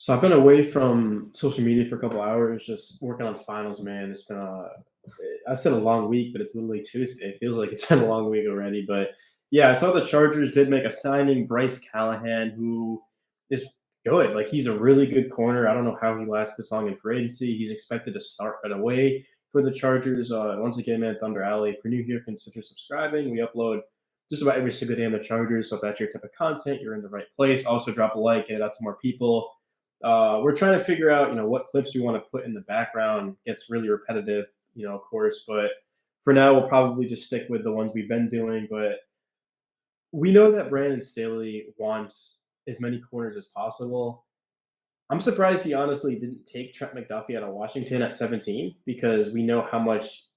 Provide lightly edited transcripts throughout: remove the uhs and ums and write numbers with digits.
So I've been away from social media for a couple hours, just working on finals, man. It's been I said a long week, but it's literally Tuesday. It feels like it's been a long week already. But yeah, I saw the Chargers did make a signing, Bryce Callahan, who is good. Like he's a really good corner. I don't know how he lasts this long in free agency. He's expected to start right away for the Chargers. Once again, man, Thunder Alley. If you're new here, consider subscribing. We upload just about every single day on the Chargers. So if that's your type of content, you're in the right place. Also, drop a like, get it out to more people. We're trying to figure out, what clips we want to put in the background. Gets really repetitive, of course. But for now, we'll probably just stick with the ones we've been doing. But we know that Brandon Staley wants as many corners as possible. I'm surprised he honestly didn't take Trent McDuffie out of Washington at 17 because we know how much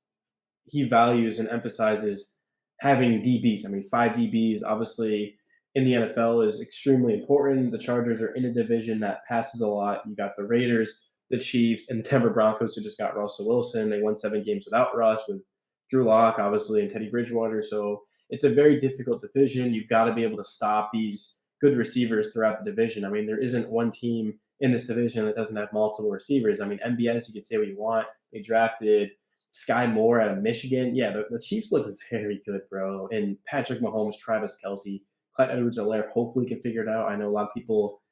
he values and emphasizes having DBs. I mean, five DBs, obviously, in the NFL is extremely important. The Chargers are in a division that passes a lot. You got the Raiders, the Chiefs, and the Denver Broncos, who just got Russell Wilson. They won 7 games without Russ, with Drew Lock, obviously, and Teddy Bridgewater. So it's a very difficult division. You've got to be able to stop these good receivers throughout the division. I mean, there isn't one team in this division that doesn't have multiple receivers. I mean, MBS, you can say what you want. They drafted Sky Moore out of Michigan. Yeah, the Chiefs look very good, bro. And Patrick Mahomes, Travis Kelsey, Clyde Edwards-Helaire hopefully can figure it out. I know a lot of people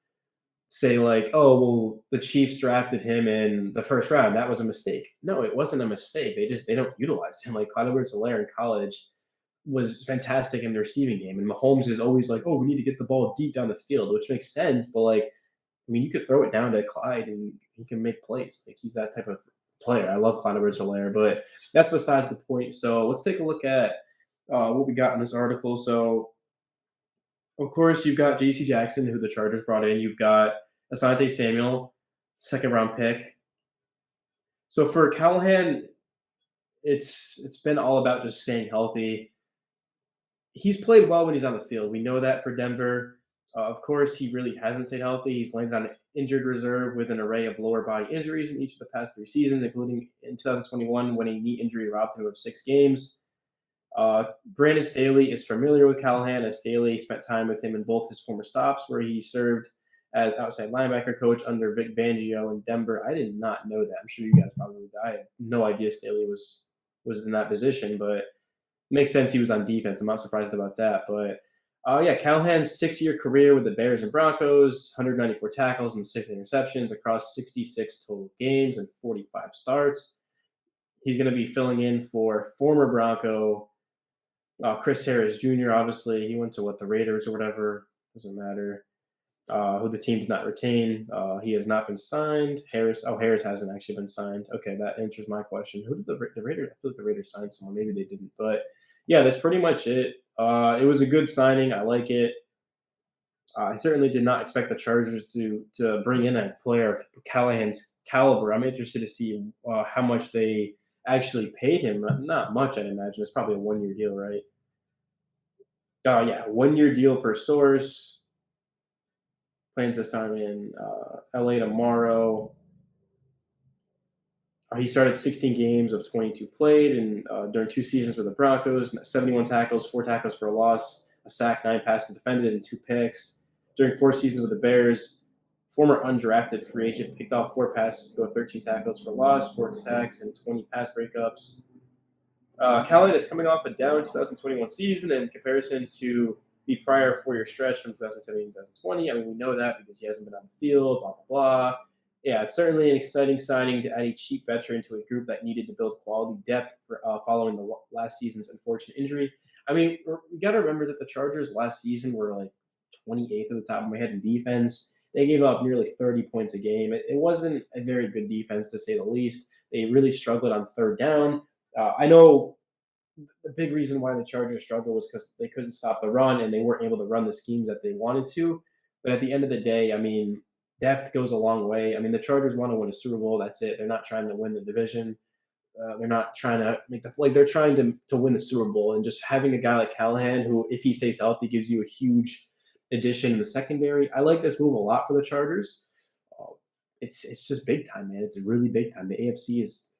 say like, "Oh, well, the Chiefs drafted him in the first round. That was a mistake." No, it wasn't a mistake. They don't utilize him. Like Clyde Edwards-Helaire in college was fantastic in the receiving game, and Mahomes is always like, "Oh, we need to get the ball deep down the field," which makes sense. But like, I mean, you could throw it down to Clyde and he can make plays. Like he's that type of player. I love Clyde Edwards-Helaire, but that's besides the point. So let's take a look at what we got in this article. So of course, you've got J.C. Jackson, who the Chargers brought in. You've got Asante Samuel, second round pick. So for Callahan, it's been all about just staying healthy. He's played well when he's on the field. We know that for Denver. Of course, he really hasn't stayed healthy. He's landed on injured reserve with an array of lower body injuries in each of the past 3 seasons, including in 2021 when a knee injury robbed him of 6 games. Brandon Staley is familiar with Callahan, as Staley spent time with him in both his former stops, where he served as outside linebacker coach under Vic Fangio in Denver. I did not know that. I'm sure you guys probably did. I had no idea Staley was in that position, but it makes sense he was on defense. I'm not surprised about that. But yeah, Callahan's 6-year career with the Bears and Broncos, 194 tackles and 6 interceptions across 66 total games and 45 starts. He's going to be filling in for former Bronco Chris Harris Jr., obviously, he went to the Raiders or whatever, doesn't matter. Who the team did not retain. He has not been signed. Harris hasn't actually been signed. Okay, that answers my question. Who did the Raiders? I feel like the Raiders signed someone. Maybe they didn't. But yeah, that's pretty much it. It was a good signing. I like it. I certainly did not expect the Chargers to bring in a player of Callahan's caliber. I'm interested to see how much they actually paid him. Not much, I'd imagine. It's probably a 1-year deal, right? Yeah, 1-year deal per source. Plans to sign in LA tomorrow. He started 16 games of 22 played, and during 2 seasons with the Broncos, 71 tackles, 4 tackles for a loss, a sack, 9 passes defended, and 2 picks. During 4 seasons with the Bears, former undrafted free agent picked off 4 passes, go 13 tackles for loss, 4 sacks, and 20 pass breakups. Callahan is coming off a down 2021 season in comparison to the prior 4-year stretch from 2017 to 2020. I mean, we know that because he hasn't been on the field, blah, blah, blah. Yeah, it's certainly an exciting signing to add a cheap veteran to a group that needed to build quality depth following the last season's unfortunate injury. I mean, we got to remember that the Chargers last season were like 28th at the top of my head in defense. They gave up nearly 30 points a game. It wasn't a very good defense, to say the least. They really struggled on third down. I know the big reason why the Chargers struggled was because they couldn't stop the run and they weren't able to run the schemes that they wanted to. But at the end of the day, I mean, depth goes a long way. I mean, the Chargers want to win a Super Bowl. That's it. They're not trying to win the division. They're not trying to make they're trying to win the Super Bowl. And just having a guy like Callahan, who, if he stays healthy, gives you a huge addition in the secondary. I like this move a lot for the Chargers. It's just big time, man. It's really big time. The AFC is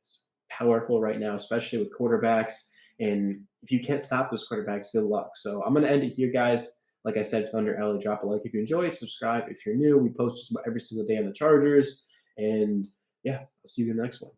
powerful right now, especially with quarterbacks. And if you can't stop those quarterbacks, good luck. So I'm going to end it here, guys. Like I said, Thunder Alley, drop a like if you enjoyed, subscribe if you're new. We post just about every single day on the Chargers. And yeah, I'll see you in the next one.